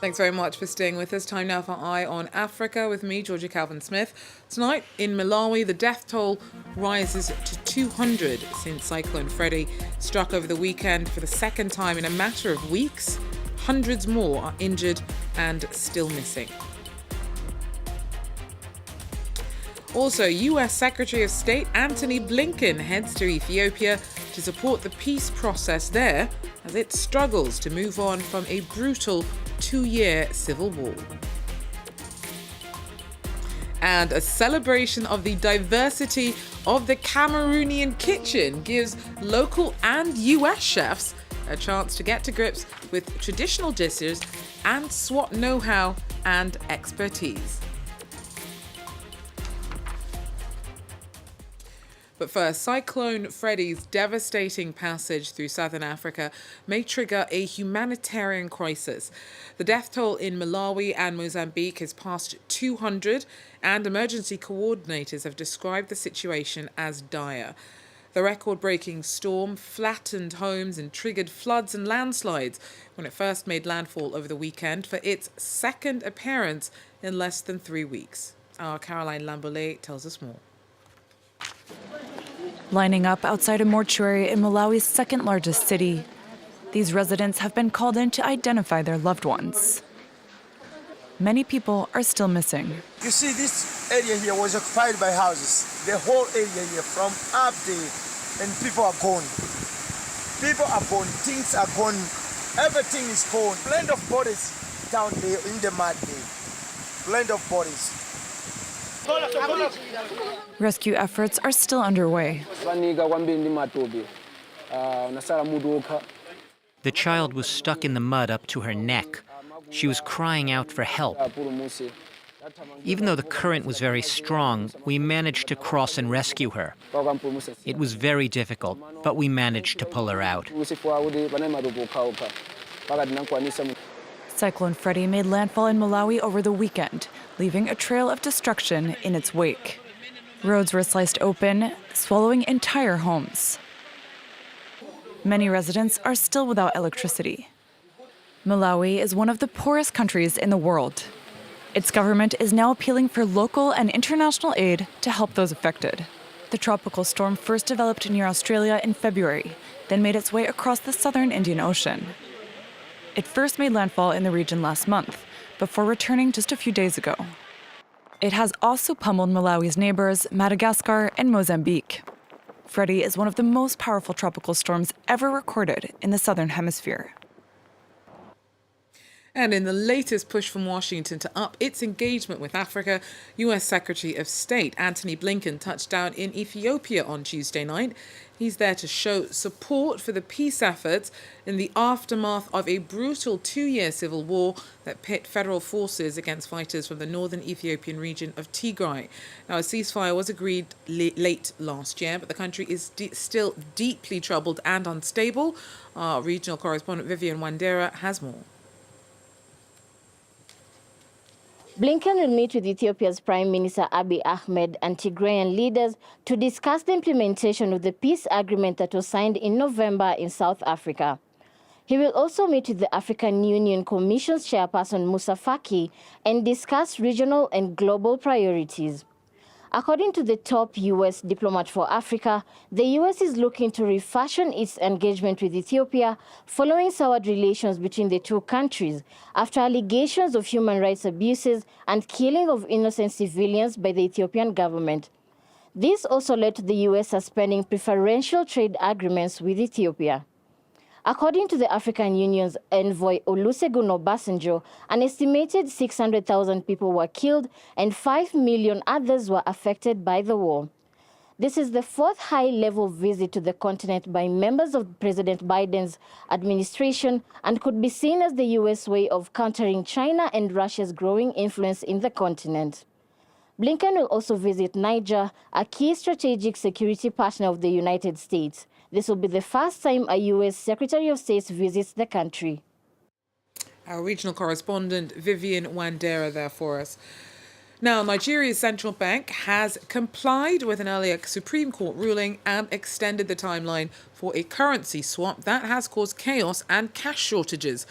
Thanks very much for staying with us. Time now for Eye on Africa with me, Georgia Calvin-Smith. Tonight in Malawi, the death toll rises to 200 since Cyclone Freddy struck over the weekend for the second time in a matter of weeks. Hundreds more are injured and still missing. Also, US Secretary of State Antony Blinken heads to Ethiopia to support the peace process there as it struggles to move on from a brutal 2-year civil war. And a celebration of the diversity of the Cameroonian kitchen gives local and US chefs a chance to get to grips with traditional dishes and swap know-how and expertise. But first, Cyclone Freddy's devastating passage through southern Africa may trigger a humanitarian crisis. The death toll in Malawi and Mozambique has passed 200, and emergency coordinators have described the situation as dire. The record-breaking storm flattened homes and triggered floods and landslides when it first made landfall over the weekend for its second appearance in less than 3 weeks. Our Caroline Lambolet tells us more. Lining up outside a mortuary in Malawi's second-largest city, these residents have been called in to identify their loved ones. Many people are still missing. You see, this area here was occupied by houses. The whole area here from up there, and people are gone. People are gone, things are gone, everything is gone. Plenty of bodies down there in the mud there. Plenty of bodies. Rescue efforts are still underway. The child was stuck in the mud up to her neck. She was crying out for help. Even though the current was very strong, we managed to cross and rescue her. It was very difficult, but we managed to pull her out. Cyclone Freddy made landfall in Malawi over the weekend, leaving a trail of destruction in its wake. Roads were sliced open, swallowing entire homes. Many residents are still without electricity. Malawi is one of the poorest countries in the world. Its government is now appealing for local and international aid to help those affected. The tropical storm first developed near Australia in February, then made its way across the southern Indian Ocean. It first made landfall in the region last month, before returning just a few days ago. It has also pummeled Malawi's neighbors, Madagascar and Mozambique. Freddy is one of the most powerful tropical storms ever recorded in the southern hemisphere. And in the latest push from Washington to up its engagement with Africa, US Secretary of State Antony Blinken touched down in Ethiopia on Tuesday night. He's there to show support for the peace efforts in the aftermath of a brutal 2-year civil war that pit federal forces against fighters from the northern Ethiopian region of Tikrit. Now, a ceasefire was agreed late last year, but the country is still deeply troubled and unstable. Our regional correspondent Vivian Wandera has more. Blinken will meet with Ethiopia's Prime Minister Abiy Ahmed and Tigrayan leaders to discuss the implementation of the peace agreement that was signed in November in South Africa. He will also meet with the African Union Commission's chairperson Musa Faki and discuss regional and global priorities. According to the top U.S. diplomat for Africa, the U.S. is looking to refashion its engagement with Ethiopia following soured relations between the two countries after allegations of human rights abuses and killing of innocent civilians by the Ethiopian government. This also led to the U.S. suspending preferential trade agreements with Ethiopia. According to the African Union's envoy Olusegun Obasanjo, an estimated 600,000 people were killed and 5 million others were affected by the war. This is the fourth high-level visit to the continent by members of President Biden's administration and could be seen as the U.S. way of countering China and Russia's growing influence in the continent. Blinken will also visit Niger, a key strategic security partner of the United States. This will be the first time a U.S. Secretary of State visits the country. Our regional correspondent Vivian Wandera there for us. Now, Nigeria's central bank has complied with an earlier Supreme Court ruling and extended the timeline for a currency swap that has caused chaos and cash shortages.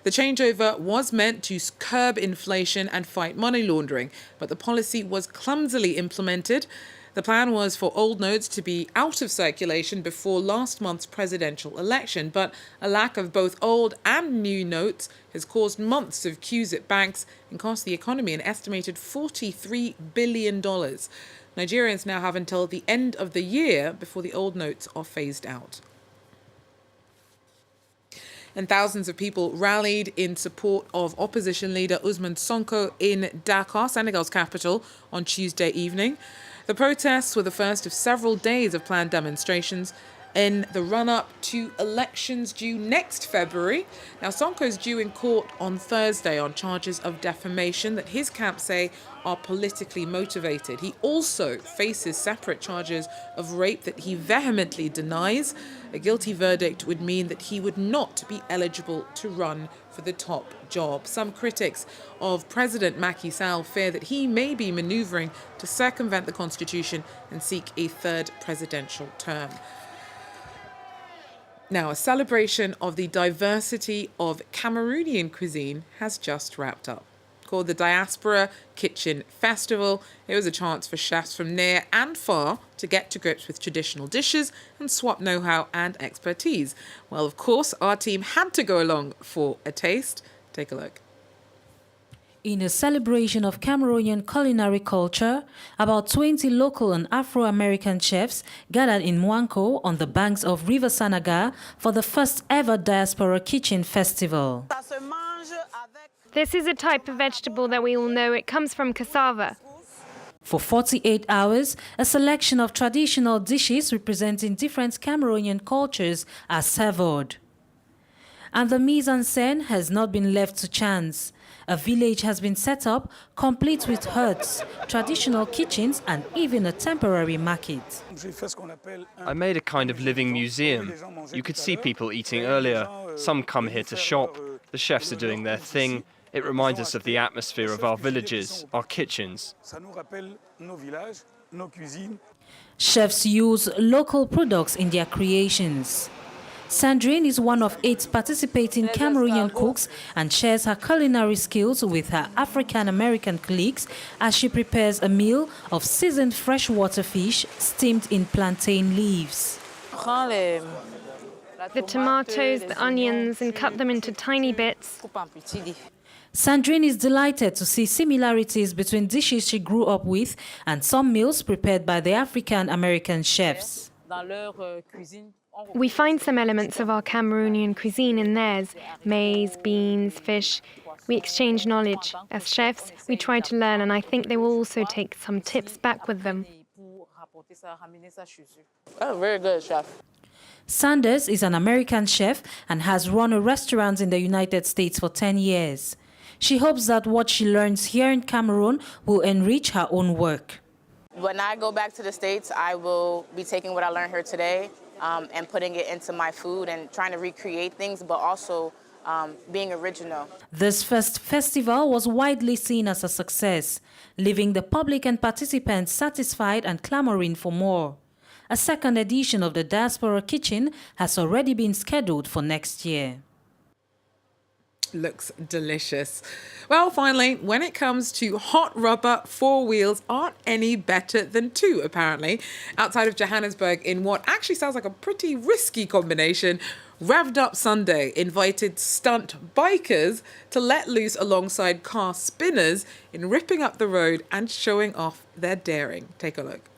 The changeover was meant to curb inflation and fight money laundering, but the policy was clumsily implemented. The plan was for old notes to be out of circulation before last month's presidential election, but a lack of both old and new notes has caused months of queues at banks and cost the economy an estimated $43 billion. Nigerians now have until the end of the year before the old notes are phased out. And thousands of people rallied in support of opposition leader Ousmane Sonko in Dakar, Senegal's capital, on Tuesday evening. The protests were the first of several days of planned demonstrations in the run-up to elections due next February. Now, Sonko's due in court on Thursday on charges of defamation that his camp say are politically motivated. He also faces separate charges of rape that he vehemently denies. A guilty verdict would mean that he would not be eligible to run for the top job. Some critics of President Macky Sall fear that he may be manoeuvring to circumvent the constitution and seek a third presidential term. Now, a celebration of the diversity of Cameroonian cuisine has just wrapped up. Called the Diaspora Kitchen Festival, it was a chance for chefs from near and far to get to grips with traditional dishes and swap know-how and expertise. Well, of course, our team had to go along for a taste. Take a look. In a celebration of Cameroonian culinary culture, about 20 local and Afro-American chefs gathered in Mwanko on the banks of River Senegal for the first ever Diaspora Kitchen Festival. This is a type of vegetable that we all know. It comes from cassava. For 48 hours, a selection of traditional dishes representing different Cameroonian cultures are served. And the mise-en-scène has not been left to chance. A village has been set up, complete with huts, traditional kitchens and even a temporary market. I made a kind of living museum. You could see people eating earlier. Some come here to shop. The chefs are doing their thing. It reminds us of the atmosphere of our villages, our kitchens. Chefs use local products in their creations. Sandrine is one of 8 participating Cameroonian cooks and shares her culinary skills with her African-American colleagues as she prepares a meal of seasoned freshwater fish steamed in plantain leaves. The tomatoes, the onions, and cut them into tiny bits. Sandrine is delighted to see similarities between dishes she grew up with and some meals prepared by the African-American chefs. We find some elements of our Cameroonian cuisine in theirs: maize, beans, fish. We exchange knowledge. As chefs, we try to learn, and I think they will also take some tips back with them. Oh, very good, chef. Sanders is an American chef and has run a restaurant in the United States for 10 years. She hopes that what she learns here in Cameroon will enrich her own work. When I go back to the States, I will be taking what I learned here today and putting it into my food and trying to recreate things, but also being original. This first festival was widely seen as a success, leaving the public and participants satisfied and clamoring for more. A second edition of the Diaspora Kitchen has already been scheduled for next year. Looks delicious. Well, finally, when it comes to hot rubber, 4 wheels aren't any better than 2, apparently. Outside of Johannesburg, in what actually sounds like a pretty risky combination, Revved Up Sunday invited stunt bikers to let loose alongside car spinners in ripping up the road and showing off their daring. Take a look.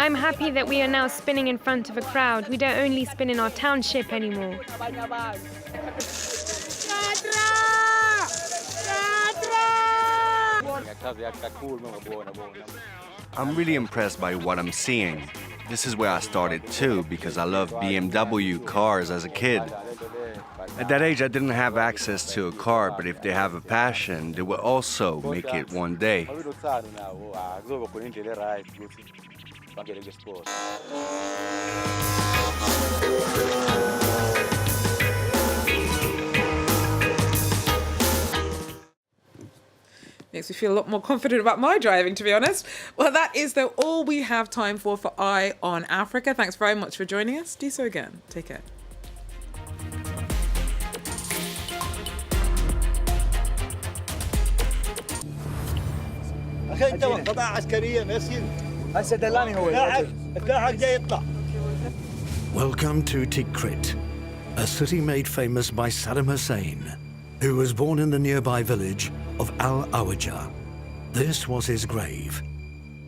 I'm happy that we are now spinning in front of a crowd. We don't only spin in our township anymore. I'm really impressed by what I'm seeing. This is where I started too, because I loved BMW cars as a kid. At that age, I didn't have access to a car, but if they have a passion, they will also make it one day. Makes me feel a lot more confident about my driving, to be honest. Well, that is, though, all we have time for Eye on Africa. Thanks very much for joining us. Do so again. Take care. Welcome to Tikrit, a city made famous by Saddam Hussein, who was born in the nearby village of Al-Awaja. This was his grave,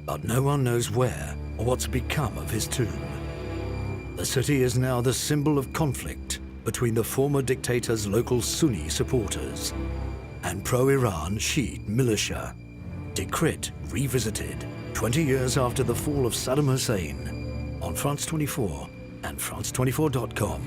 but no one knows where or what's become of his tomb. The city is now the symbol of conflict between the former dictator's local Sunni supporters and pro-Iran Shiite militia. Tikrit revisited 20 years after the fall of Saddam Hussein on France 24 and France24.com.